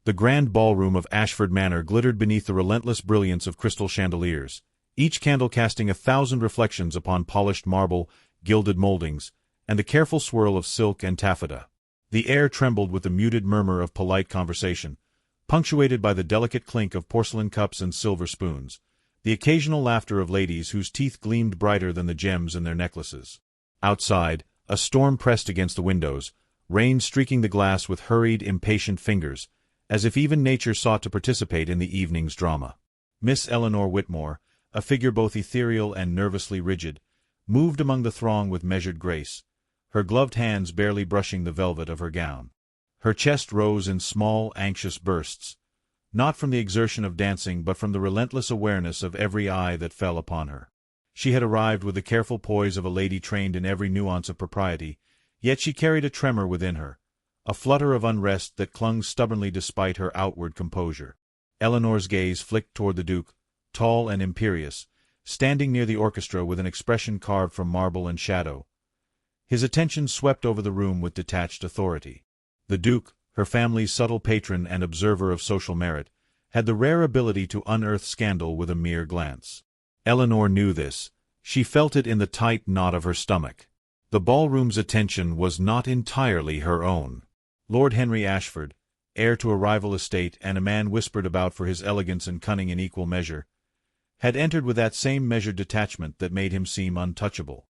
The grand ballroom of Ashford Manor glittered beneath the relentless brilliance of crystal chandeliers, each candle casting 1,000 reflections upon polished marble, gilded moldings, and the careful swirl of silk and taffeta. The air trembled with the muted murmur of polite conversation, punctuated by the delicate clink of porcelain cups and silver spoons, the occasional laughter of ladies whose teeth gleamed brighter than the gems in their necklaces. Outside, a storm pressed against the windows, rain streaking the glass with hurried, impatient fingers, as if even nature sought to participate in the evening's drama. Miss Eleanor Whitmore, a figure both ethereal and nervously rigid, moved among the throng with measured grace, her gloved hands barely brushing the velvet of her gown. Her chest rose in small, anxious bursts, not from the exertion of dancing but from the relentless awareness of every eye that fell upon her. She had arrived with the careful poise of a lady trained in every nuance of propriety, yet she carried a tremor within her, a flutter of unrest that clung stubbornly despite her outward composure. Eleanor's gaze flicked toward the Duke, tall and imperious, standing near the orchestra with an expression carved from marble and shadow. His attention swept over the room with detached authority. The Duke, her family's subtle patron and observer of social merit, had the rare ability to unearth scandal with a mere glance. Eleanor knew this. She felt it in the tight knot of her stomach. The ballroom's attention was not entirely her own. Lord Henry Ashford, heir to a rival estate and a man whispered about for his elegance and cunning in equal measure, had entered with that same measured detachment that made him seem untouchable.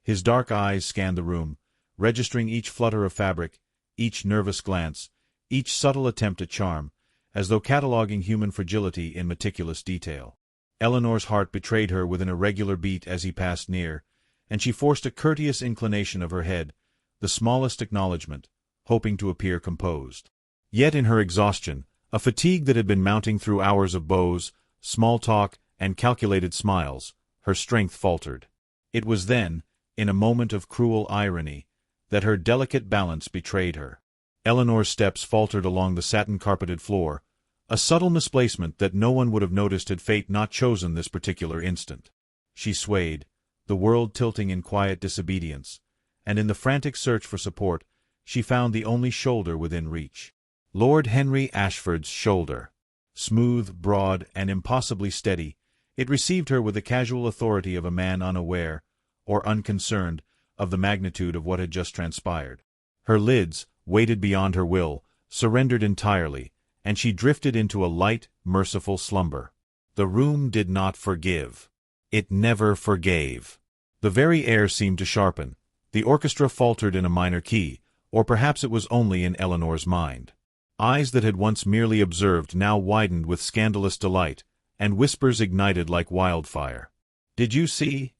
His dark eyes scanned the room, registering each flutter of fabric, each nervous glance, each subtle attempt at charm, as though cataloguing human fragility in meticulous detail. Eleanor's heart betrayed her with an irregular beat as he passed near, and she forced a courteous inclination of her head, the smallest acknowledgment, hoping to appear composed. Yet in her exhaustion, a fatigue that had been mounting through hours of bows, small talk, and calculated smiles, her strength faltered. It was then, in a moment of cruel irony, that her delicate balance betrayed her. Eleanor's steps faltered along the satin-carpeted floor, a subtle misplacement that no one would have noticed had fate not chosen this particular instant. She swayed, the world tilting in quiet disobedience, and in the frantic search for support, she found the only shoulder within reach. Lord Henry Ashford's shoulder. Smooth, broad, and impossibly steady, it received her with the casual authority of a man unaware, or unconcerned, of the magnitude of what had just transpired. Her lids, weighted beyond her will, surrendered entirely, and she drifted into a light, merciful slumber. The room did not forgive. It never forgave. The very air seemed to sharpen. The orchestra faltered in a minor key, or perhaps it was only in Eleanor's mind. Eyes that had once merely observed now widened with scandalous delight, and whispers ignited like wildfire. "Did you see?"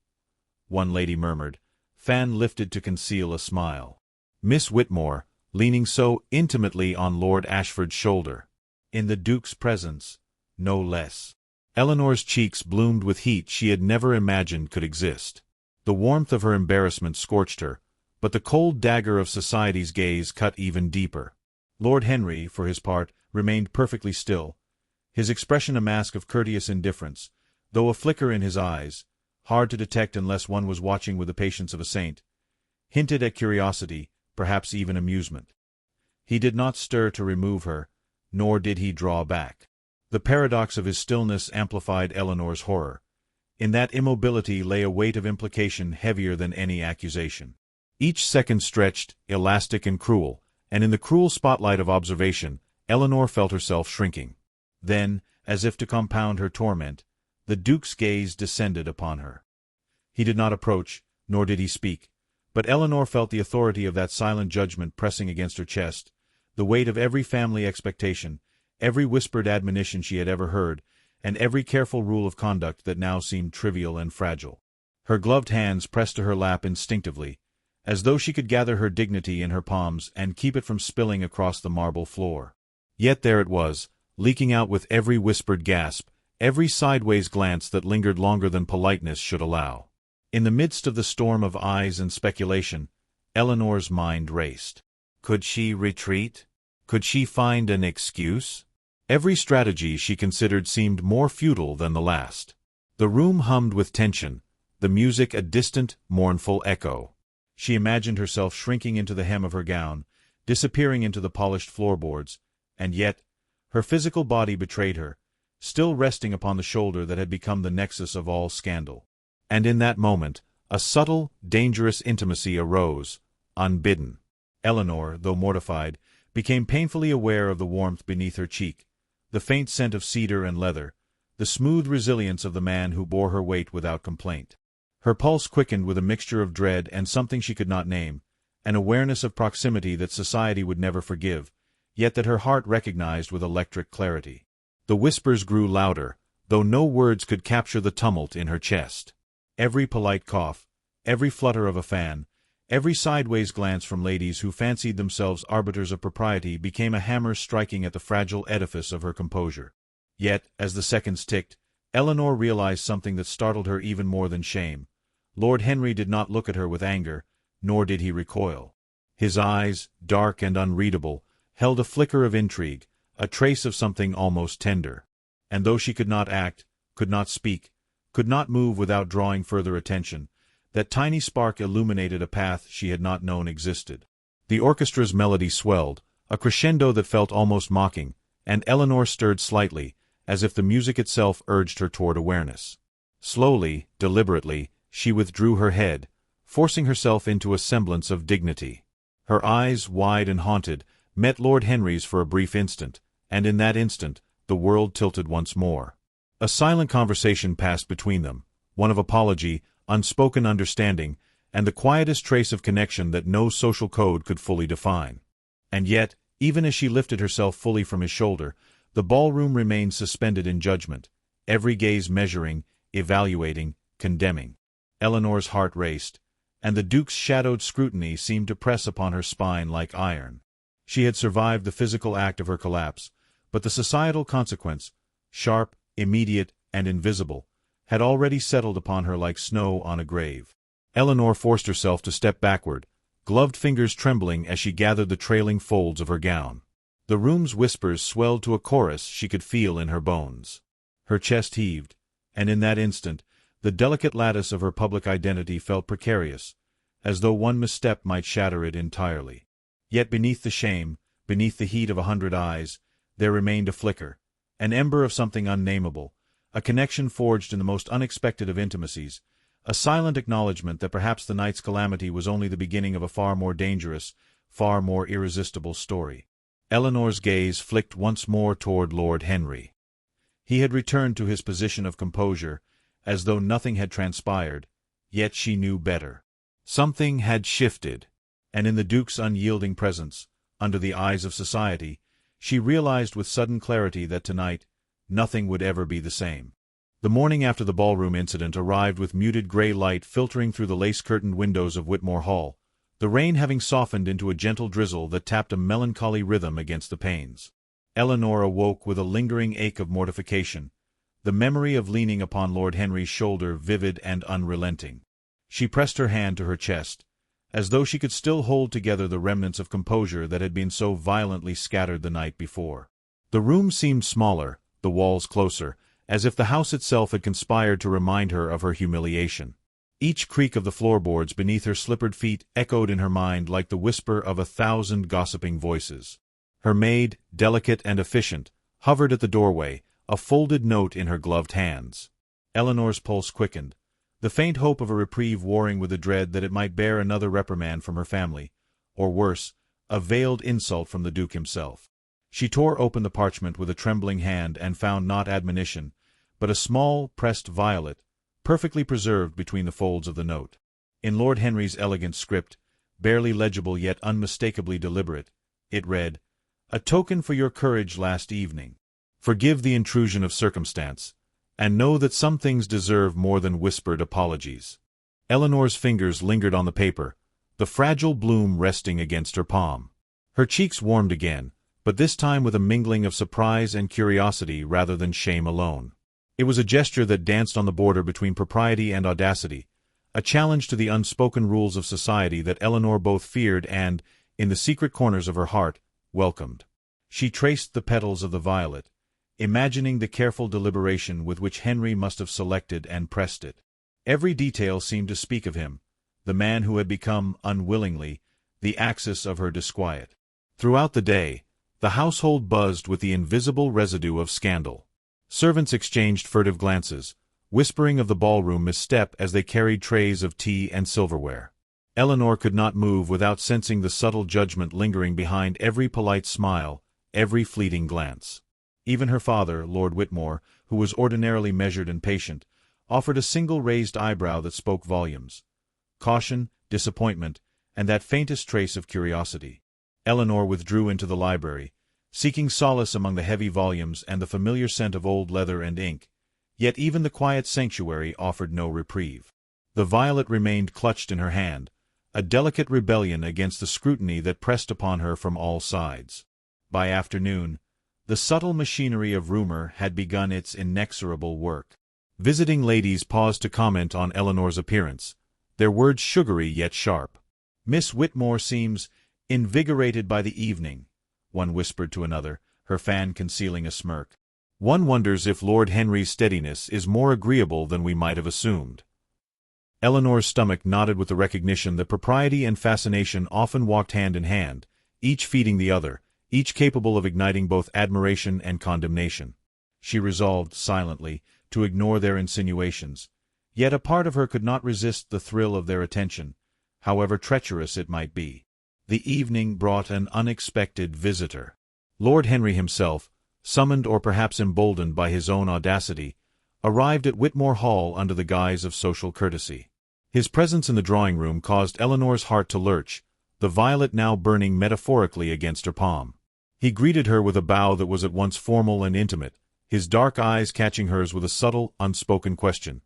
one lady murmured, fan lifted to conceal a smile. Miss Whitmore, leaning so intimately on Lord Ashford's shoulder. In the Duke's presence, no less. Eleanor's cheeks bloomed with heat she had never imagined could exist. The warmth of her embarrassment scorched her, but the cold dagger of society's gaze cut even deeper. Lord Henry, for his part, remained perfectly still, his expression a mask of courteous indifference, though a flicker in his eyes, hard to detect unless one was watching with the patience of a saint, hinted at curiosity, perhaps even amusement. He did not stir to remove her, nor did he draw back. The paradox of his stillness amplified Eleanor's horror. In that immobility lay a weight of implication heavier than any accusation. Each second stretched, elastic and cruel, and in the cruel spotlight of observation, Eleanor felt herself shrinking. Then, as if to compound her torment, the Duke's gaze descended upon her. He did not approach, nor did he speak, but Eleanor felt the authority of that silent judgment pressing against her chest, the weight of every family expectation, every whispered admonition she had ever heard, and every careful rule of conduct that now seemed trivial and fragile. Her gloved hands pressed to her lap instinctively, as though she could gather her dignity in her palms and keep it from spilling across the marble floor. Yet there it was, leaking out with every whispered gasp, every sideways glance that lingered longer than politeness should allow. In the midst of the storm of eyes and speculation, Eleanor's mind raced. Could she retreat? Could she find an excuse? Every strategy she considered seemed more futile than the last. The room hummed with tension, the music a distant, mournful echo. She imagined herself shrinking into the hem of her gown, disappearing into the polished floorboards, and yet, Her physical body betrayed her, still resting upon the shoulder that had become the nexus of all scandal. And in that moment, a subtle, dangerous intimacy arose, unbidden. Eleanor, though mortified, became painfully aware of the warmth beneath her cheek, the faint scent of cedar and leather, the smooth resilience of the man who bore her weight without complaint. Her pulse quickened with a mixture of dread and something she could not name, an awareness of proximity that society would never forgive, yet that her heart recognized with electric clarity. The whispers grew louder, though no words could capture the tumult in her chest. Every polite cough, every flutter of a fan, every sideways glance from ladies who fancied themselves arbiters of propriety became a hammer striking at the fragile edifice of her composure. Yet, as the seconds ticked, Eleanor realized something that startled her even more than shame. Lord Henry did not look at her with anger, nor did he recoil. His eyes, dark and unreadable, held a flicker of intrigue, a trace of something almost tender. And though she could not act, could not speak, could not move without drawing further attention, that tiny spark illuminated a path she had not known existed. The orchestra's melody swelled, a crescendo that felt almost mocking, and Eleanor stirred slightly, as if the music itself urged her toward awareness. Slowly, deliberately, she withdrew her head, forcing herself into a semblance of dignity. Her eyes, wide and haunted, met Lord Henry's for a brief instant, and in that instant, the world tilted once more. A silent conversation passed between them, one of apology, unspoken understanding, and the quietest trace of connection that no social code could fully define. And yet, even as she lifted herself fully from his shoulder, the ballroom remained suspended in judgment, every gaze measuring, evaluating, condemning. Eleanor's heart raced, and the Duke's shadowed scrutiny seemed to press upon her spine like iron. She had survived the physical act of her collapse, but the societal consequence, sharp, immediate, and invisible, had already settled upon her like snow on a grave. Eleanor forced herself to step backward, gloved fingers trembling as she gathered the trailing folds of her gown. The room's whispers swelled to a chorus she could feel in her bones. Her chest heaved, and in that instant, the delicate lattice of her public identity felt precarious, as though one misstep might shatter it entirely. Yet beneath the shame, beneath the heat of 100 eyes, there remained a flicker, an ember of something unnameable, a connection forged in the most unexpected of intimacies, a silent acknowledgment that perhaps the night's calamity was only the beginning of a far more dangerous, far more irresistible story. Eleanor's gaze flicked once more toward Lord Henry. He had returned to his position of composure, as though nothing had transpired, yet she knew better. Something had shifted, and in the Duke's unyielding presence, under the eyes of society, she realized with sudden clarity that tonight, nothing would ever be the same. The morning after the ballroom incident arrived with muted gray light filtering through the lace-curtained windows of Whitmore Hall, the rain having softened into a gentle drizzle that tapped a melancholy rhythm against the panes. Eleanor awoke with a lingering ache of mortification, the memory of leaning upon Lord Henry's shoulder vivid and unrelenting. She pressed her hand to her chest, as though she could still hold together the remnants of composure that had been so violently scattered the night before. The room seemed smaller, the walls closer, as if the house itself had conspired to remind her of her humiliation. Each creak of the floorboards beneath her slippered feet echoed in her mind like the whisper of 1,000 gossiping voices. Her maid, delicate and efficient, hovered at the doorway, a folded note in her gloved hands. Eleanor's pulse quickened, the faint hope of a reprieve warring with the dread that it might bear another reprimand from her family, or worse, a veiled insult from the Duke himself. She tore open the parchment with a trembling hand and found not admonition, but a small, pressed violet, perfectly preserved between the folds of the note. In Lord Henry's elegant script, barely legible yet unmistakably deliberate, it read, "A token for your courage last evening. Forgive the intrusion of circumstance, and know that some things deserve more than whispered apologies." Eleanor's fingers lingered on the paper, the fragile bloom resting against her palm. Her cheeks warmed again, but this time with a mingling of surprise and curiosity rather than shame alone. It was a gesture that danced on the border between propriety and audacity, a challenge to the unspoken rules of society that Eleanor both feared and, in the secret corners of her heart, welcomed. She traced the petals of the violet, imagining the careful deliberation with which Henry must have selected and pressed it. Every detail seemed to speak of him, the man who had become, unwillingly, the axis of her disquiet. Throughout the day, The household buzzed with the invisible residue of scandal. Servants exchanged furtive glances, whispering of the ballroom misstep as they carried trays of tea and silverware. Eleanor could not move without sensing the subtle judgment lingering behind every polite smile, every fleeting glance. Even her father, Lord Whitmore, who was ordinarily measured and patient, offered a single raised eyebrow that spoke volumes. Caution, disappointment, and that faintest trace of curiosity. Eleanor withdrew into the library, seeking solace among the heavy volumes and the familiar scent of old leather and ink, yet even the quiet sanctuary offered no reprieve. The violet remained clutched in her hand, a delicate rebellion against the scrutiny that pressed upon her from all sides. By afternoon, the subtle machinery of rumor had begun its inexorable work. Visiting ladies paused to comment on Eleanor's appearance, their words sugary yet sharp. "Miss Whitmore seems invigorated by the evening," one whispered to another, her fan concealing a smirk. "One wonders if Lord Henry's steadiness is more agreeable than we might have assumed." Eleanor's stomach nodded with the recognition that propriety and fascination often walked hand in hand, each feeding the other, each capable of igniting both admiration and condemnation. She resolved, silently, to ignore their insinuations, yet a part of her could not resist the thrill of their attention, however treacherous it might be. The evening brought an unexpected visitor. Lord Henry himself, summoned or perhaps emboldened by his own audacity, arrived at Whitmore Hall under the guise of social courtesy. His presence in the drawing-room caused Eleanor's heart to lurch, the violet now burning metaphorically against her palm. He greeted her with a bow that was at once formal and intimate, his dark eyes catching hers with a subtle, unspoken question.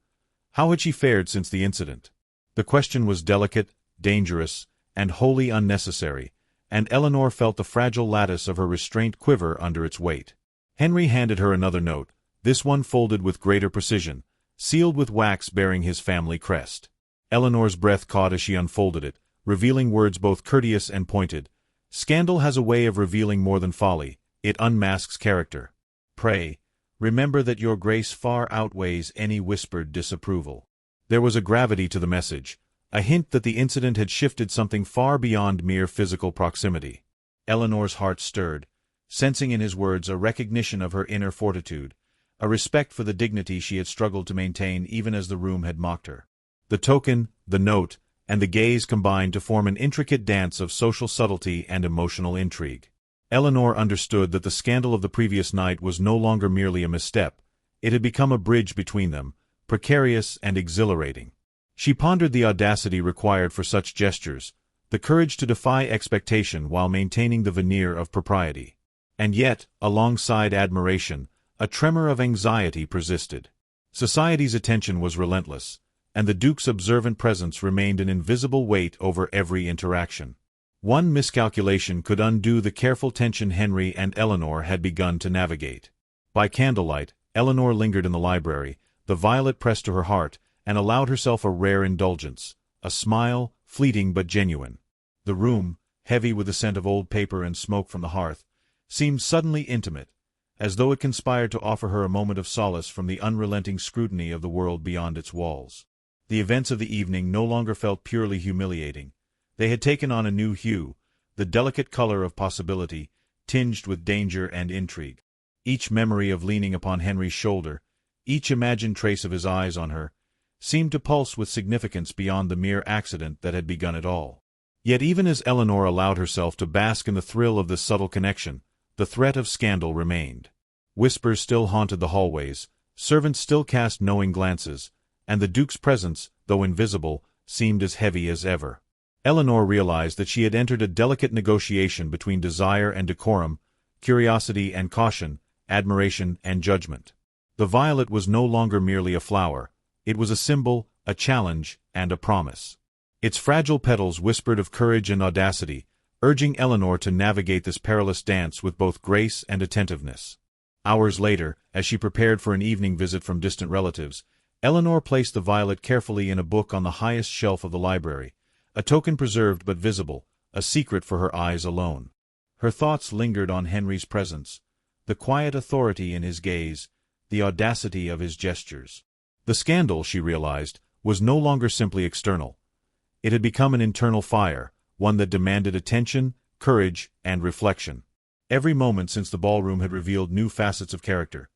How had she fared since the incident? The question was delicate, dangerous, and wholly unnecessary, and Eleanor felt the fragile lattice of her restraint quiver under its weight. Henry handed her another note, this one folded with greater precision, sealed with wax bearing his family crest. Eleanor's breath caught as she unfolded it, revealing words both courteous and pointed. "Scandal has a way of revealing more than folly, it unmasks character. Pray, remember that your grace far outweighs any whispered disapproval." There was a gravity to the message, a hint that the incident had shifted something far beyond mere physical proximity. Eleanor's heart stirred, sensing in his words a recognition of her inner fortitude, a respect for the dignity she had struggled to maintain even as the room had mocked her. The token, the note, and the gaze combined to form an intricate dance of social subtlety and emotional intrigue. Eleanor understood that the scandal of the previous night was no longer merely a misstep, it had become a bridge between them, precarious and exhilarating. She pondered the audacity required for such gestures, the courage to defy expectation while maintaining the veneer of propriety. And yet, alongside admiration, a tremor of anxiety persisted. Society's attention was relentless, and the Duke's observant presence remained an invisible weight over every interaction. One miscalculation could undo the careful tension Henry and Eleanor had begun to navigate. By candlelight, Eleanor lingered in the library, the violet pressed to her heart, and allowed herself a rare indulgence, a smile, fleeting but genuine. The room, heavy with the scent of old paper and smoke from the hearth, seemed suddenly intimate, as though it conspired to offer her a moment of solace from the unrelenting scrutiny of the world beyond its walls. The events of the evening no longer felt purely humiliating. They had taken on a new hue, the delicate color of possibility, tinged with danger and intrigue. Each memory of leaning upon Henry's shoulder, each imagined trace of his eyes on her, seemed to pulse with significance beyond the mere accident that had begun it all. Yet even as Eleanor allowed herself to bask in the thrill of this subtle connection, the threat of scandal remained. Whispers still haunted the hallways, servants still cast knowing glances, and the Duke's presence, though invisible, seemed as heavy as ever. Eleanor realized that she had entered a delicate negotiation between desire and decorum, curiosity and caution, admiration and judgment. The violet was no longer merely a flower, it was a symbol, a challenge, and a promise. Its fragile petals whispered of courage and audacity, urging Eleanor to navigate this perilous dance with both grace and attentiveness. Hours later, as she prepared for an evening visit from distant relatives, Eleanor placed the violet carefully in a book on the highest shelf of the library, a token preserved but visible, a secret for her eyes alone. Her thoughts lingered on Henry's presence, the quiet authority in his gaze, the audacity of his gestures. The scandal, she realized, was no longer simply external. It had become an internal fire, one that demanded attention, courage, and reflection. Every moment since the ballroom had revealed new facets of character.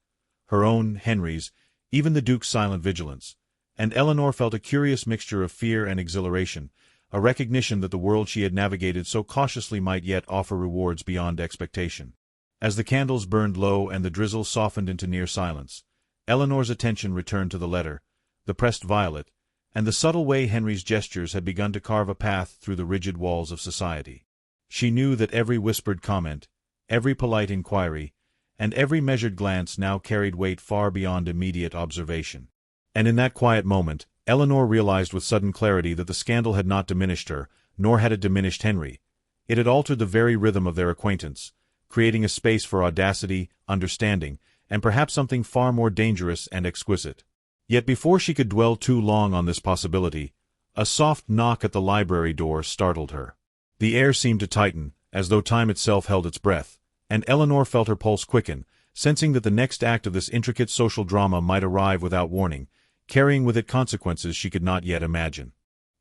Her own, Henry's, even the Duke's silent vigilance. And Eleanor felt a curious mixture of fear and exhilaration, a recognition that the world she had navigated so cautiously might yet offer rewards beyond expectation. As the candles burned low and the drizzle softened into near silence, Eleanor's attention returned to the letter, the pressed violet, and the subtle way Henry's gestures had begun to carve a path through the rigid walls of society. She knew that every whispered comment, every polite inquiry, and every measured glance now carried weight far beyond immediate observation. And in that quiet moment, Eleanor realized with sudden clarity that the scandal had not diminished her, nor had it diminished Henry. It had altered the very rhythm of their acquaintance, creating a space for audacity, understanding, and perhaps something far more dangerous and exquisite. Yet before she could dwell too long on this possibility, a soft knock at the library door startled her. The air seemed to tighten, as though time itself held its breath, and Eleanor felt her pulse quicken, sensing that the next act of this intricate social drama might arrive without warning, carrying with it consequences she could not yet imagine.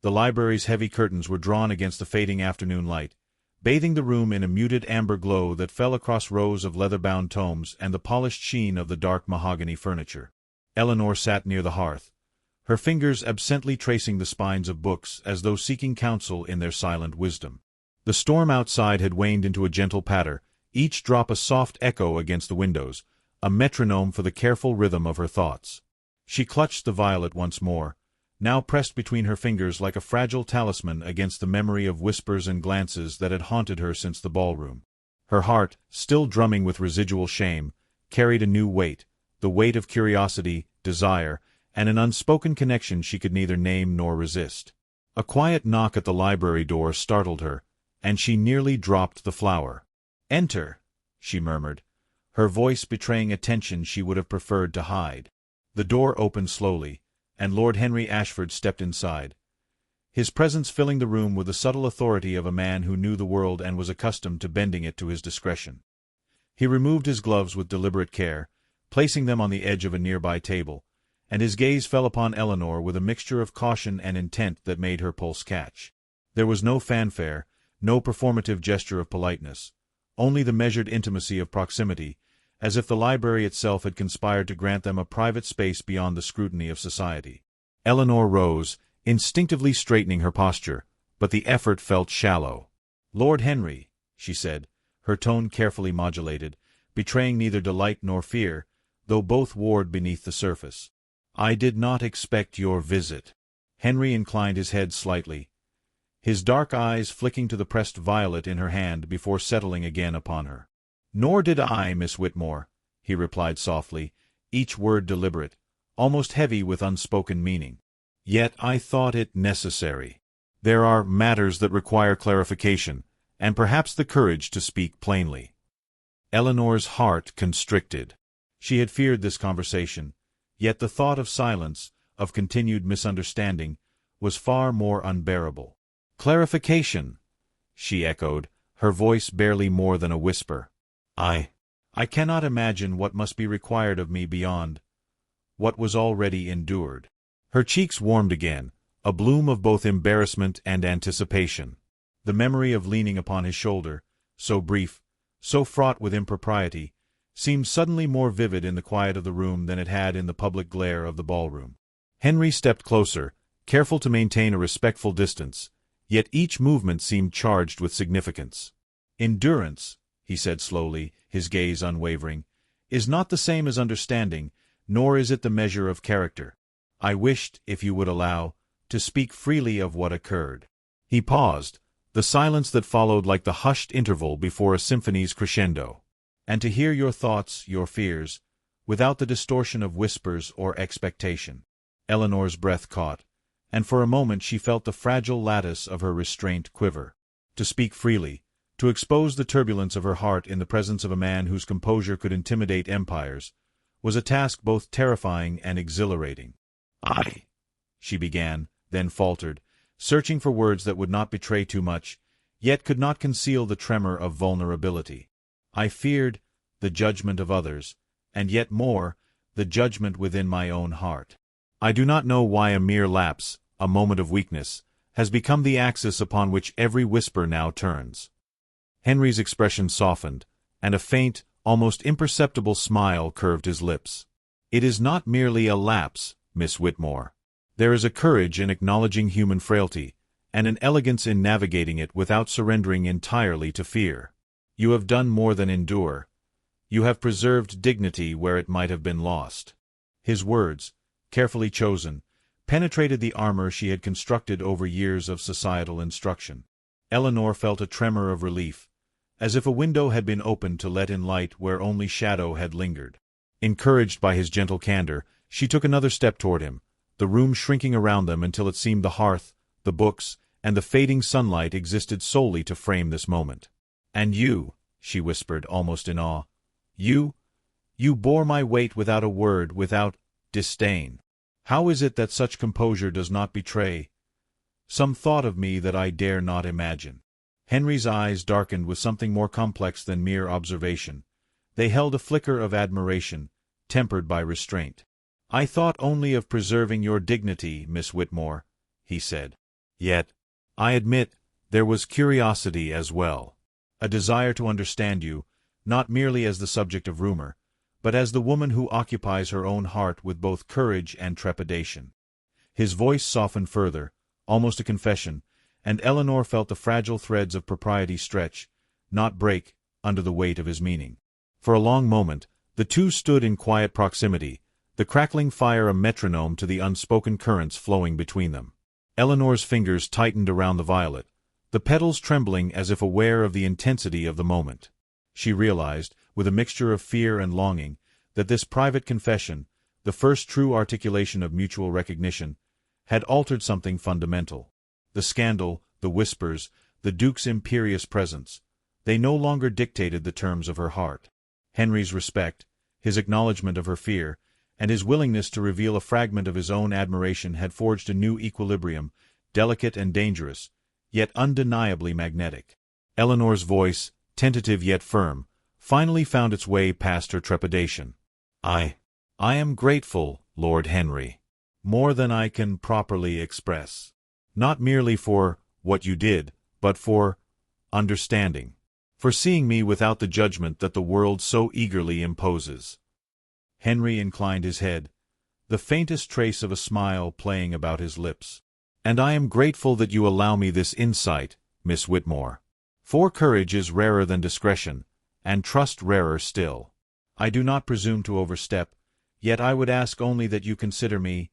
The library's heavy curtains were drawn against the fading afternoon light, bathing the room in a muted amber glow that fell across rows of leather-bound tomes and the polished sheen of the dark mahogany furniture. Eleanor sat near the hearth, her fingers absently tracing the spines of books as though seeking counsel in their silent wisdom. The storm outside had waned into a gentle patter, each drop a soft echo against the windows, a metronome for the careful rhythm of her thoughts. She clutched the violet once more, now pressed between her fingers like a fragile talisman against the memory of whispers and glances that had haunted her since the ballroom. Her heart, still drumming with residual shame, carried a new weight, the weight of curiosity, desire, and an unspoken connection she could neither name nor resist. A quiet knock at the library door startled her, and she nearly dropped the flower. "Enter," she murmured, her voice betraying a tension she would have preferred to hide. The door opened slowly, and Lord Henry Ashford stepped inside, his presence filling the room with the subtle authority of a man who knew the world and was accustomed to bending it to his discretion. He removed his gloves with deliberate care, placing them on the edge of a nearby table, and his gaze fell upon Eleanor with a mixture of caution and intent that made her pulse catch. There was no fanfare, no performative gesture of politeness, only the measured intimacy of proximity, as if the library itself had conspired to grant them a private space beyond the scrutiny of society. Eleanor rose, instinctively straightening her posture, but the effort felt shallow. "Lord Henry," she said, her tone carefully modulated, betraying neither delight nor fear, though both warred beneath the surface. "I did not expect your visit." Henry inclined his head slightly, his dark eyes flicking to the pressed violet in her hand before settling again upon her. "Nor did I, Miss Whitmore," he replied softly, each word deliberate, almost heavy with unspoken meaning. "Yet I thought it necessary. There are matters that require clarification, and perhaps the courage to speak plainly." Eleanor's heart constricted. She had feared this conversation, yet the thought of silence, of continued misunderstanding, was far more unbearable. "Clarification," she echoed, her voice barely more than a whisper. I cannot imagine what must be required of me beyond what was already endured." Her cheeks warmed again, a bloom of both embarrassment and anticipation. The memory of leaning upon his shoulder, so brief, so fraught with impropriety, seemed suddenly more vivid in the quiet of the room than it had in the public glare of the ballroom. Henry stepped closer, careful to maintain a respectful distance, yet each movement seemed charged with significance. "Endurance," he said slowly, his gaze unwavering, "is not the same as understanding, nor is it the measure of character. I wished, if you would allow, to speak freely of what occurred." He paused, the silence that followed like the hushed interval before a symphony's crescendo. "And to hear your thoughts, your fears, without the distortion of whispers or expectation." Eleanor's breath caught, and for a moment she felt the fragile lattice of her restraint quiver. To speak freely, to expose the turbulence of her heart in the presence of a man whose composure could intimidate empires, was a task both terrifying and exhilarating. She began, then faltered, searching for words that would not betray too much, yet could not conceal the tremor of vulnerability. "I feared the judgment of others, and yet more, the judgment within my own heart. I do not know why a mere lapse, a moment of weakness, has become the axis upon which every whisper now turns." Henry's expression softened, and a faint, almost imperceptible smile curved his lips. "It is not merely a lapse, Miss Whitmore. There is a courage in acknowledging human frailty, and an elegance in navigating it without surrendering entirely to fear. You have done more than endure. You have preserved dignity where it might have been lost." His words, carefully chosen, penetrated the armor she had constructed over years of societal instruction. Eleanor felt a tremor of relief, as if a window had been opened to let in light where only shadow had lingered. Encouraged by his gentle candor, she took another step toward him, the room shrinking around them until it seemed the hearth, the books, and the fading sunlight existed solely to frame this moment. "And you," she whispered, almost in awe, "you bore my weight without a word, without disdain. How is it that such composure does not betray some thought of me that I dare not imagine?" Henry's eyes darkened with something more complex than mere observation. They held a flicker of admiration, tempered by restraint. "I thought only of preserving your dignity, Miss Whitmore," he said. "Yet, I admit, there was curiosity as well. A desire to understand you, not merely as the subject of rumor, but as the woman who occupies her own heart with both courage and trepidation." His voice softened further, almost a confession, and Eleanor felt the fragile threads of propriety stretch, not break, under the weight of his meaning. For a long moment, the two stood in quiet proximity, the crackling fire a metronome to the unspoken currents flowing between them. Eleanor's fingers tightened around the violet, the petals trembling as if aware of the intensity of the moment. She realized, with a mixture of fear and longing, that this private confession, the first true articulation of mutual recognition, had altered something fundamental. The scandal, the whispers, the Duke's imperious presence, they no longer dictated the terms of her heart. Henry's respect, his acknowledgment of her fear, and his willingness to reveal a fragment of his own admiration had forged a new equilibrium, delicate and dangerous, yet undeniably magnetic. Eleanor's voice, tentative yet firm, finally found its way past her trepidation. I am grateful, Lord Henry. More than I can properly express. Not merely for what you did, but for understanding. For seeing me without the judgment that the world so eagerly imposes." Henry inclined his head, the faintest trace of a smile playing about his lips. "And I am grateful that you allow me this insight, Miss Whitmore. For courage is rarer than discretion, and trust rarer still. I do not presume to overstep, yet I would ask only that you consider me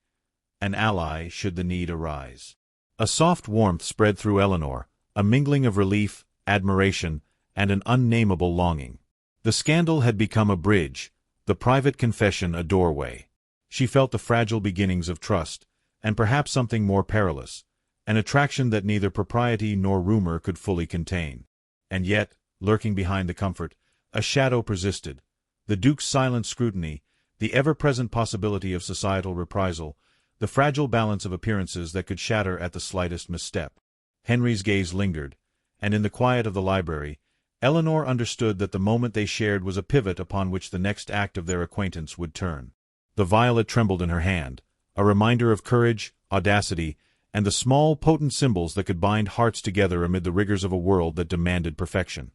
an ally should the need arise." A soft warmth spread through Eleanor, a mingling of relief, admiration, and an unnameable longing. The scandal had become a bridge, the private confession a doorway. She felt the fragile beginnings of trust, and perhaps something more perilous, an attraction that neither propriety nor rumor could fully contain. And yet, lurking behind the comfort, a shadow persisted, the Duke's silent scrutiny, the ever-present possibility of societal reprisal, the fragile balance of appearances that could shatter at the slightest misstep. Henry's gaze lingered, and in the quiet of the library, Eleanor understood that the moment they shared was a pivot upon which the next act of their acquaintance would turn. The violet trembled in her hand, a reminder of courage, audacity, and the small, potent symbols that could bind hearts together amid the rigors of a world that demanded perfection.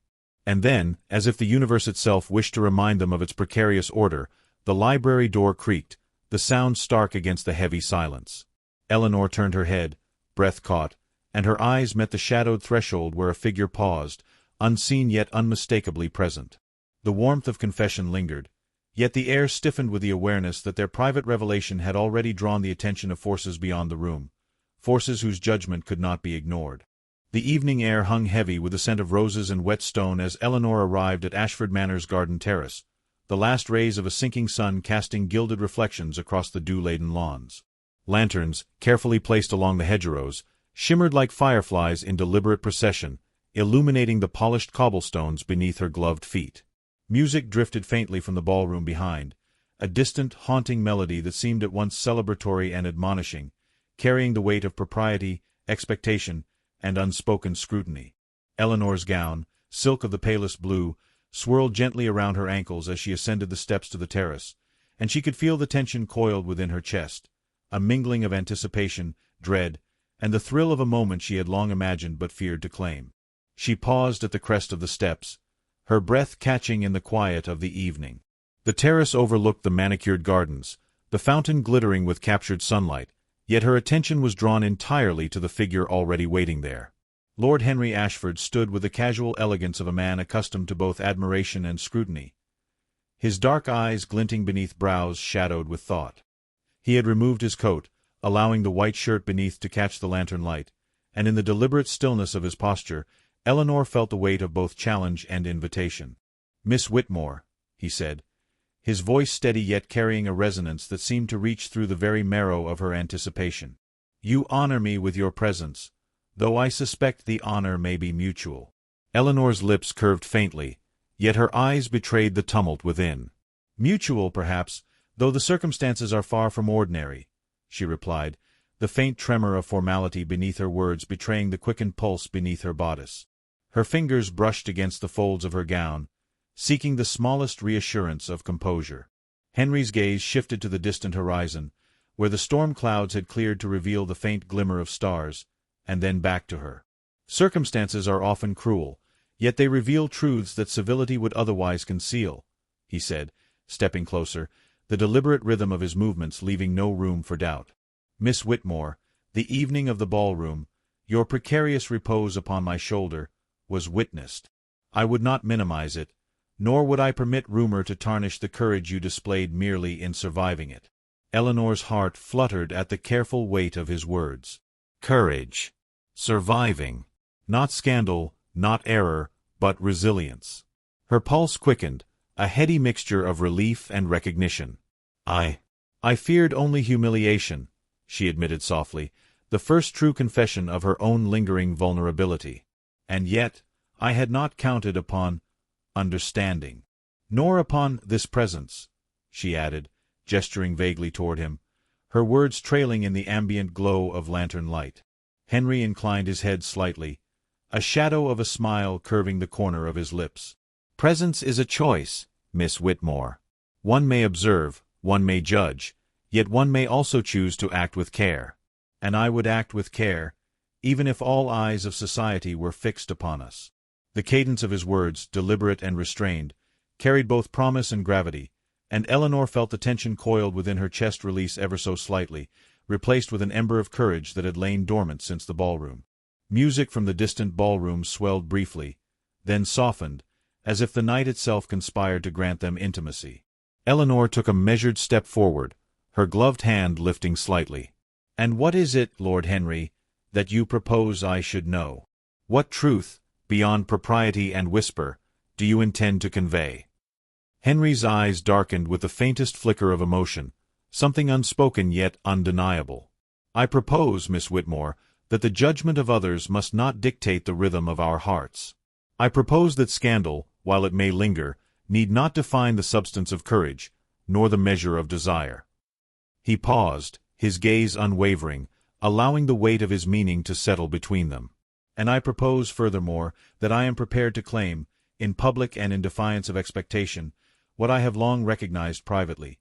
And then, as if the universe itself wished to remind them of its precarious order, the library door creaked, the sound stark against the heavy silence. Eleanor turned her head, breath caught, and her eyes met the shadowed threshold where a figure paused, unseen yet unmistakably present. The warmth of confession lingered, yet the air stiffened with the awareness that their private revelation had already drawn the attention of forces beyond the room, forces whose judgment could not be ignored. The evening air hung heavy with the scent of roses and wet stone as Eleanor arrived at Ashford Manor's garden terrace, the last rays of a sinking sun casting gilded reflections across the dew-laden lawns. Lanterns, carefully placed along the hedgerows, shimmered like fireflies in deliberate procession, illuminating the polished cobblestones beneath her gloved feet. Music drifted faintly from the ballroom behind, a distant, haunting melody that seemed at once celebratory and admonishing, carrying the weight of propriety, expectation, and unspoken scrutiny. Eleanor's gown, silk of the palest blue, swirled gently around her ankles as she ascended the steps to the terrace, and she could feel the tension coiled within her chest, a mingling of anticipation, dread, and the thrill of a moment she had long imagined but feared to claim. She paused at the crest of the steps, her breath catching in the quiet of the evening. The terrace overlooked the manicured gardens, the fountain glittering with captured sunlight, yet her attention was drawn entirely to the figure already waiting there. Lord Henry Ashford stood with the casual elegance of a man accustomed to both admiration and scrutiny, his dark eyes glinting beneath brows shadowed with thought. He had removed his coat, allowing the white shirt beneath to catch the lantern light, and in the deliberate stillness of his posture, Eleanor felt the weight of both challenge and invitation. "Miss Whitmore," he said, his voice steady yet carrying a resonance that seemed to reach through the very marrow of her anticipation. "You honor me with your presence, though I suspect the honor may be mutual." Eleanor's lips curved faintly, yet her eyes betrayed the tumult within. "Mutual, perhaps, though the circumstances are far from ordinary," she replied, the faint tremor of formality beneath her words betraying the quickened pulse beneath her bodice. Her fingers brushed against the folds of her gown, seeking the smallest reassurance of composure. Henry's gaze shifted to the distant horizon, where the storm clouds had cleared to reveal the faint glimmer of stars, and then back to her. "Circumstances are often cruel, yet they reveal truths that civility would otherwise conceal," he said, stepping closer, the deliberate rhythm of his movements leaving no room for doubt. "Miss Whitmore, the evening of the ballroom, your precarious repose upon my shoulder, was witnessed. I would not minimize it, nor would I permit rumor to tarnish the courage you displayed merely in surviving it." Eleanor's heart fluttered at the careful weight of his words. Courage. Surviving. Not scandal, not error, but resilience. Her pulse quickened, a heady mixture of relief and recognition. I feared only humiliation," she admitted softly, the first true confession of her own lingering vulnerability. "And yet, I had not counted upon understanding. Nor upon this presence," she added, gesturing vaguely toward him, her words trailing in the ambient glow of lantern light. Henry inclined his head slightly, a shadow of a smile curving the corner of his lips. "Presence is a choice, Miss Whitmore. One may observe, one may judge, yet one may also choose to act with care. And I would act with care, even if all eyes of society were fixed upon us." The cadence of his words, deliberate and restrained, carried both promise and gravity, and Eleanor felt the tension coiled within her chest release ever so slightly, replaced with an ember of courage that had lain dormant since the ballroom. Music from the distant ballroom swelled briefly, then softened, as if the night itself conspired to grant them intimacy. Eleanor took a measured step forward, her gloved hand lifting slightly. "And what is it, Lord Henry, that you propose I should know? What truth, beyond propriety and whisper, do you intend to convey?" Henry's eyes darkened with the faintest flicker of emotion, something unspoken yet undeniable. "I propose, Miss Whitmore, that the judgment of others must not dictate the rhythm of our hearts. I propose that scandal, while it may linger, need not define the substance of courage, nor the measure of desire." He paused, his gaze unwavering, allowing the weight of his meaning to settle between them. "And I propose, furthermore, that I am prepared to claim, in public and in defiance of expectation, what I have long recognized privately,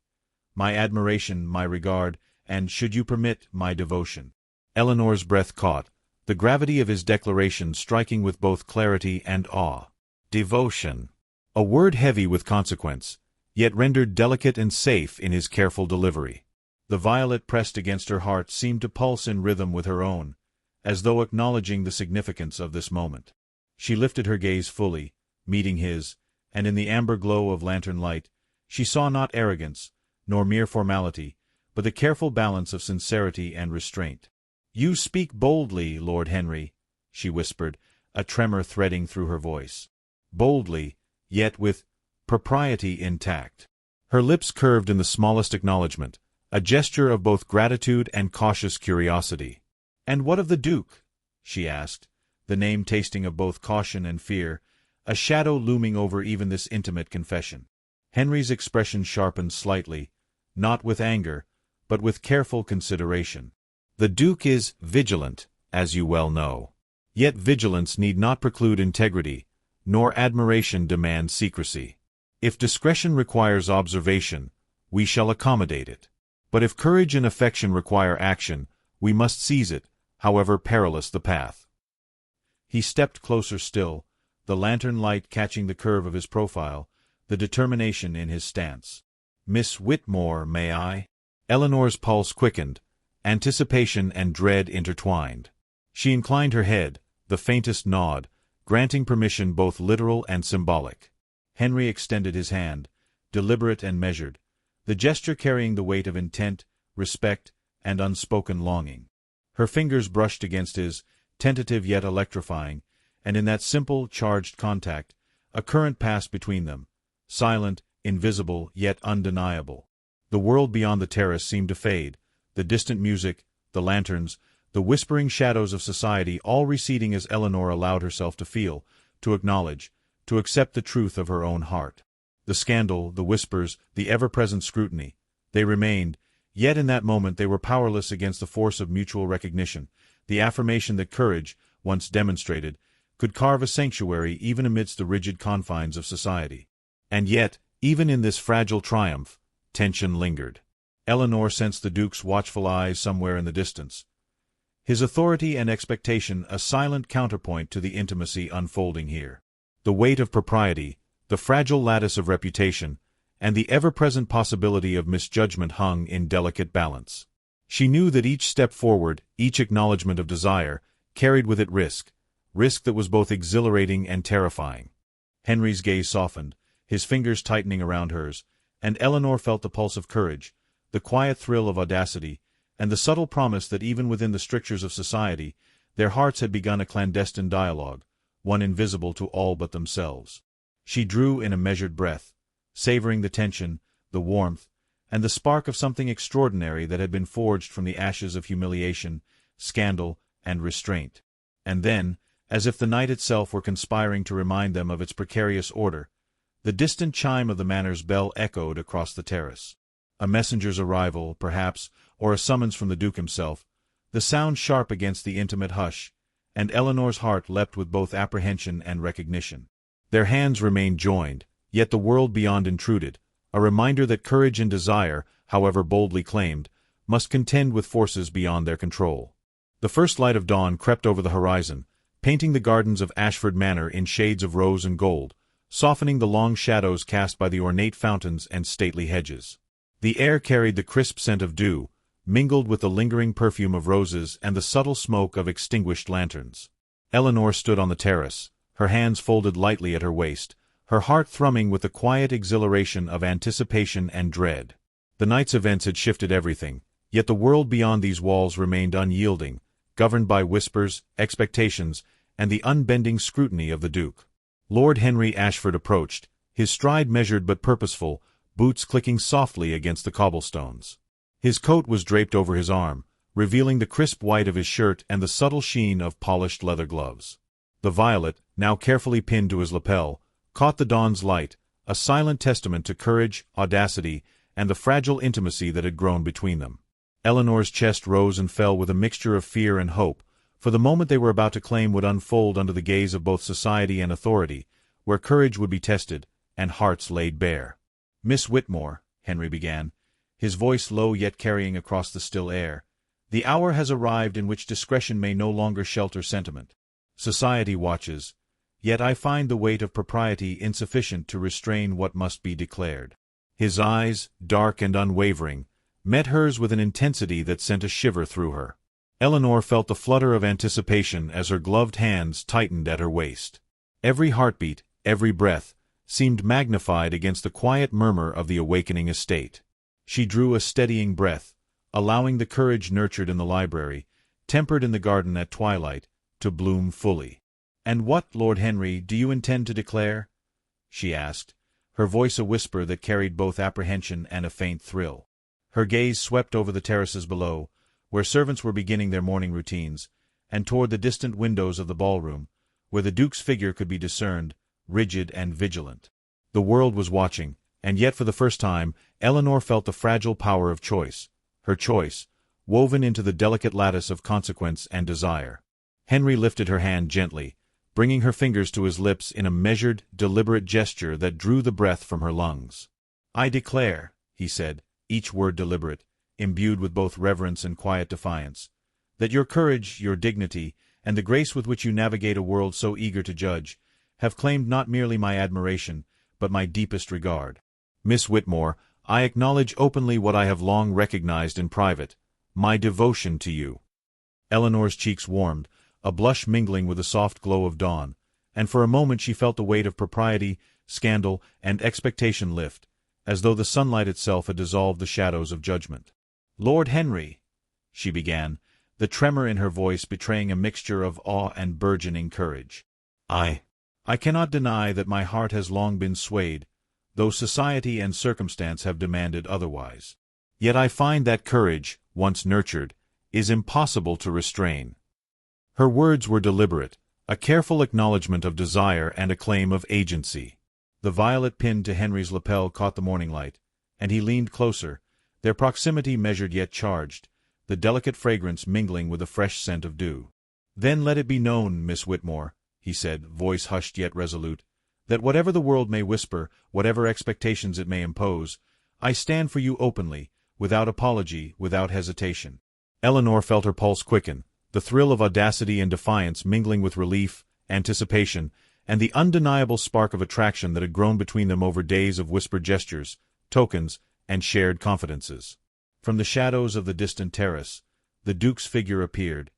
my admiration, my regard, and, should you permit, my devotion." Eleanor's breath caught, the gravity of his declaration striking with both clarity and awe. Devotion. A word heavy with consequence, yet rendered delicate and safe in his careful delivery. The violet pressed against her heart seemed to pulse in rhythm with her own, as though acknowledging the significance of this moment. She lifted her gaze fully, meeting his, and in the amber glow of lantern light, she saw not arrogance, nor mere formality, but the careful balance of sincerity and restraint. "You speak boldly, Lord Henry," she whispered, a tremor threading through her voice. Boldly, yet with propriety intact. Her lips curved in the smallest acknowledgment, a gesture of both gratitude and cautious curiosity. "And what of the Duke?" she asked, the name tasting of both caution and fear, a shadow looming over even this intimate confession. Henry's expression sharpened slightly, not with anger, but with careful consideration. "The Duke is vigilant, as you well know. Yet vigilance need not preclude integrity, nor admiration demand secrecy. If discretion requires observation, we shall accommodate it. But if courage and affection require action, we must seize it, however perilous the path." He stepped closer still, the lantern light catching the curve of his profile, the determination in his stance. "Miss Whitmore, may I?" Eleanor's pulse quickened, anticipation and dread intertwined. She inclined her head, the faintest nod, granting permission both literal and symbolic. Henry extended his hand, deliberate and measured, the gesture carrying the weight of intent, respect, and unspoken longing. Her fingers brushed against his, tentative yet electrifying, and in that simple, charged contact, a current passed between them, silent, invisible, yet undeniable. The world beyond the terrace seemed to fade, the distant music, the lanterns, the whispering shadows of society all receding as Eleanor allowed herself to feel, to acknowledge, to accept the truth of her own heart. The scandal, the whispers, the ever-present scrutiny, they remained, yet in that moment they were powerless against the force of mutual recognition, the affirmation that courage, once demonstrated, could carve a sanctuary even amidst the rigid confines of society. And yet, even in this fragile triumph, tension lingered. Eleanor sensed the Duke's watchful eyes somewhere in the distance. His authority and expectation a silent counterpoint to the intimacy unfolding here. The weight of propriety, the fragile lattice of reputation, and the ever-present possibility of misjudgment hung in delicate balance. She knew that each step forward, each acknowledgment of desire, carried with it risk that was both exhilarating and terrifying. Henry's gaze softened, his fingers tightening around hers, and Eleanor felt the pulse of courage, the quiet thrill of audacity, and the subtle promise that even within the strictures of society, their hearts had begun a clandestine dialogue, one invisible to all but themselves. She drew in a measured breath, savoring the tension, the warmth, and the spark of something extraordinary that had been forged from the ashes of humiliation, scandal, and restraint. And then, as if the night itself were conspiring to remind them of its precarious order, the distant chime of the manor's bell echoed across the terrace. A messenger's arrival, perhaps, or a summons from the Duke himself, the sound sharp against the intimate hush, and Eleanor's heart leapt with both apprehension and recognition. Their hands remained joined, yet the world beyond intruded, a reminder that courage and desire, however boldly claimed, must contend with forces beyond their control. The first light of dawn crept over the horizon, painting the gardens of Ashford Manor in shades of rose and gold, softening the long shadows cast by the ornate fountains and stately hedges. The air carried the crisp scent of dew, mingled with the lingering perfume of roses and the subtle smoke of extinguished lanterns. Eleanor stood on the terrace, her hands folded lightly at her waist, her heart thrumming with the quiet exhilaration of anticipation and dread. The night's events had shifted everything, yet the world beyond these walls remained unyielding, governed by whispers, expectations, and the unbending scrutiny of the Duke. Lord Henry Ashford approached, his stride measured but purposeful, boots clicking softly against the cobblestones. His coat was draped over his arm, revealing the crisp white of his shirt and the subtle sheen of polished leather gloves. The violet, now carefully pinned to his lapel, caught the dawn's light, a silent testament to courage, audacity, and the fragile intimacy that had grown between them. Eleanor's chest rose and fell with a mixture of fear and hope, for the moment they were about to claim would unfold under the gaze of both society and authority, where courage would be tested, and hearts laid bare. "Miss Whitmore," Henry began, his voice low yet carrying across the still air, "the hour has arrived in which discretion may no longer shelter sentiment. Society watches, yet I find the weight of propriety insufficient to restrain what must be declared." His eyes, dark and unwavering, met hers with an intensity that sent a shiver through her. Eleanor felt the flutter of anticipation as her gloved hands tightened at her waist. Every heartbeat, every breath, seemed magnified against the quiet murmur of the awakening estate. She drew a steadying breath, allowing the courage nurtured in the library, tempered in the garden at twilight, to bloom fully. "And what, Lord Henry, do you intend to declare?" she asked, her voice a whisper that carried both apprehension and a faint thrill. Her gaze swept over the terraces below, where servants were beginning their morning routines, and toward the distant windows of the ballroom, where the Duke's figure could be discerned, rigid and vigilant. The world was watching, and yet for the first time, Eleanor felt the fragile power of choice, her choice, woven into the delicate lattice of consequence and desire. Henry lifted her hand gently, bringing her fingers to his lips in a measured, deliberate gesture that drew the breath from her lungs. "I declare," he said, each word deliberate, imbued with both reverence and quiet defiance, "that your courage, your dignity, and the grace with which you navigate a world so eager to judge, have claimed not merely my admiration, but my deepest regard. Miss Whitmore, I acknowledge openly what I have long recognized in private, my devotion to you." Eleanor's cheeks warmed, a blush mingling with the soft glow of dawn, and for a moment she felt the weight of propriety, scandal, and expectation lift, as though the sunlight itself had dissolved the shadows of judgment. "Lord Henry," she began, the tremor in her voice betraying a mixture of awe and burgeoning courage. I cannot deny that my heart has long been swayed, though society and circumstance have demanded otherwise. Yet I find that courage, once nurtured, is impossible to restrain." Her words were deliberate, a careful acknowledgment of desire and a claim of agency. The violet pinned to Henry's lapel caught the morning light, and he leaned closer, their proximity measured yet charged, the delicate fragrance mingling with the fresh scent of dew. "Then let it be known, Miss Whitmore," he said, voice hushed yet resolute, "that whatever the world may whisper, whatever expectations it may impose, I stand for you openly, without apology, without hesitation." Eleanor felt her pulse quicken, the thrill of audacity and defiance mingling with relief, anticipation, and the undeniable spark of attraction that had grown between them over days of whispered gestures, tokens, and shared confidences. From the shadows of the distant terrace, the Duke's figure appeared,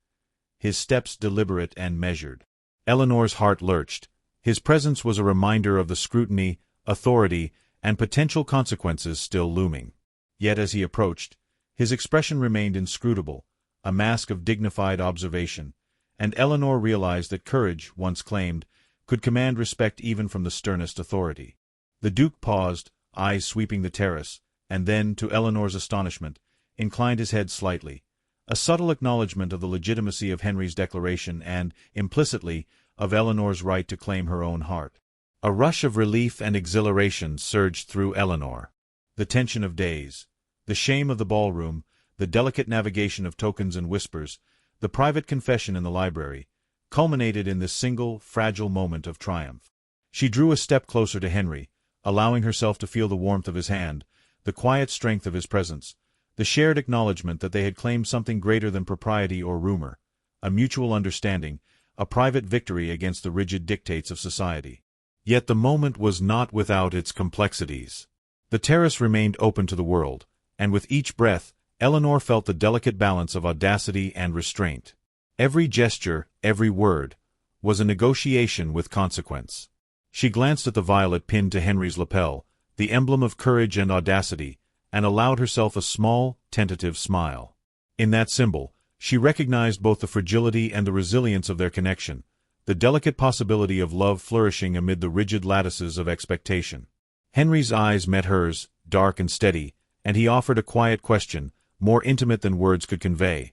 his steps deliberate and measured. Eleanor's heart lurched. His presence was a reminder of the scrutiny, authority, and potential consequences still looming. Yet as he approached, his expression remained inscrutable, a mask of dignified observation, and Eleanor realized that courage, once claimed, could command respect even from the sternest authority. The Duke paused, eyes sweeping the terrace, and then, to Eleanor's astonishment, inclined his head slightly, a subtle acknowledgment of the legitimacy of Henry's declaration and, implicitly, of Eleanor's right to claim her own heart. A rush of relief and exhilaration surged through Eleanor. The tension of days, the shame of the ballroom, the delicate navigation of tokens and whispers, the private confession in the library, culminated in this single, fragile moment of triumph. She drew a step closer to Henry, allowing herself to feel the warmth of his hand, the quiet strength of his presence, the shared acknowledgment that they had claimed something greater than propriety or rumor, a mutual understanding, a private victory against the rigid dictates of society. Yet the moment was not without its complexities. The terrace remained open to the world, and with each breath, Eleanor felt the delicate balance of audacity and restraint. Every gesture, every word, was a negotiation with consequence. She glanced at the violet pinned to Henry's lapel, the emblem of courage and audacity, and allowed herself a small, tentative smile. In that symbol, she recognized both the fragility and the resilience of their connection, the delicate possibility of love flourishing amid the rigid lattices of expectation. Henry's eyes met hers, dark and steady, and he offered a quiet question, more intimate than words could convey.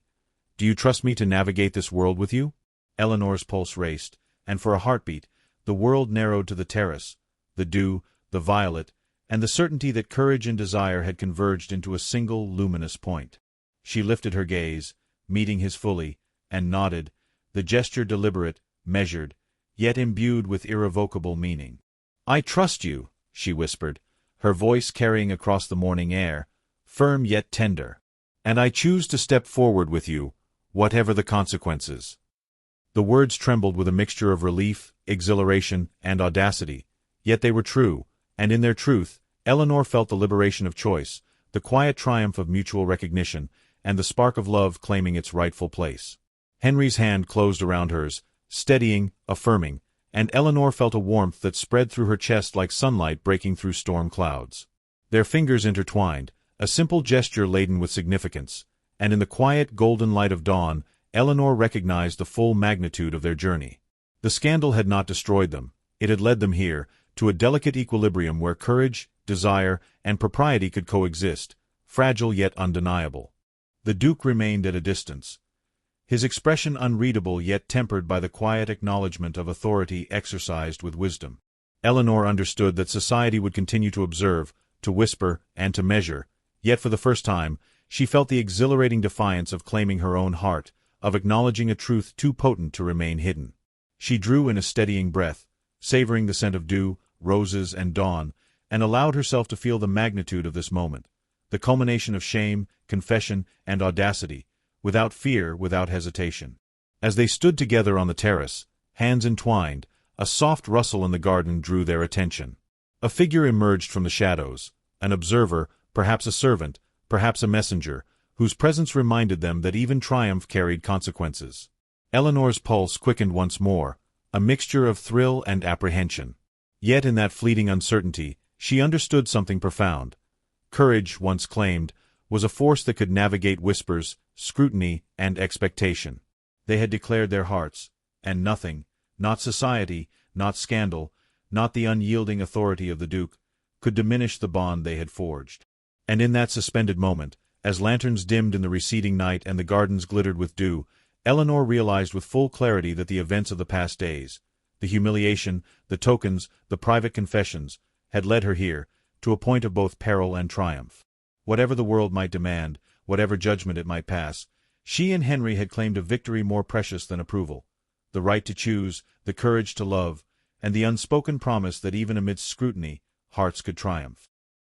"Do you trust me to navigate this world with you?" Eleanor's pulse raced, and for a heartbeat, the world narrowed to the terrace, the dew, the violet, and the certainty that courage and desire had converged into a single luminous point. She lifted her gaze, meeting his fully, and nodded, the gesture deliberate, measured, yet imbued with irrevocable meaning. "I trust you," she whispered, her voice carrying across the morning air, firm yet tender. "And I choose to step forward with you, whatever the consequences." The words trembled with a mixture of relief, exhilaration, and audacity, yet they were true, and in their truth, Eleanor felt the liberation of choice, the quiet triumph of mutual recognition, and the spark of love claiming its rightful place. Henry's hand closed around hers, steadying, affirming, and Eleanor felt a warmth that spread through her chest like sunlight breaking through storm clouds. Their fingers intertwined, a simple gesture laden with significance, and in the quiet golden light of dawn, Eleanor recognized the full magnitude of their journey. The scandal had not destroyed them, it had led them here, to a delicate equilibrium where courage, desire, and propriety could coexist, fragile yet undeniable. The Duke remained at a distance, his expression unreadable yet tempered by the quiet acknowledgment of authority exercised with wisdom. Eleanor understood that society would continue to observe, to whisper, and to measure, yet for the first time, she felt the exhilarating defiance of claiming her own heart, of acknowledging a truth too potent to remain hidden. She drew in a steadying breath, savoring the scent of dew, roses, and dawn, and allowed herself to feel the magnitude of this moment, the culmination of shame, confession, and audacity, without fear, without hesitation. As they stood together on the terrace, hands entwined, a soft rustle in the garden drew their attention. A figure emerged from the shadows, an observer, perhaps a servant, perhaps a messenger, whose presence reminded them that even triumph carried consequences. Eleanor's pulse quickened once more, a mixture of thrill and apprehension. Yet in that fleeting uncertainty, she understood something profound. Courage, once claimed, was a force that could navigate whispers, scrutiny, and expectation. They had declared their hearts, and nothing, not society, not scandal, not the unyielding authority of the Duke, could diminish the bond they had forged. And in that suspended moment, as lanterns dimmed in the receding night and the gardens glittered with dew, Eleanor realized with full clarity that the events of the past days, the humiliation, the tokens, the private confessions, had led her here, to a point of both peril and triumph. Whatever the world might demand, whatever judgment it might pass, she and Henry had claimed a victory more precious than approval: the right to choose, the courage to love, and the unspoken promise that even amidst scrutiny, hearts could triumph.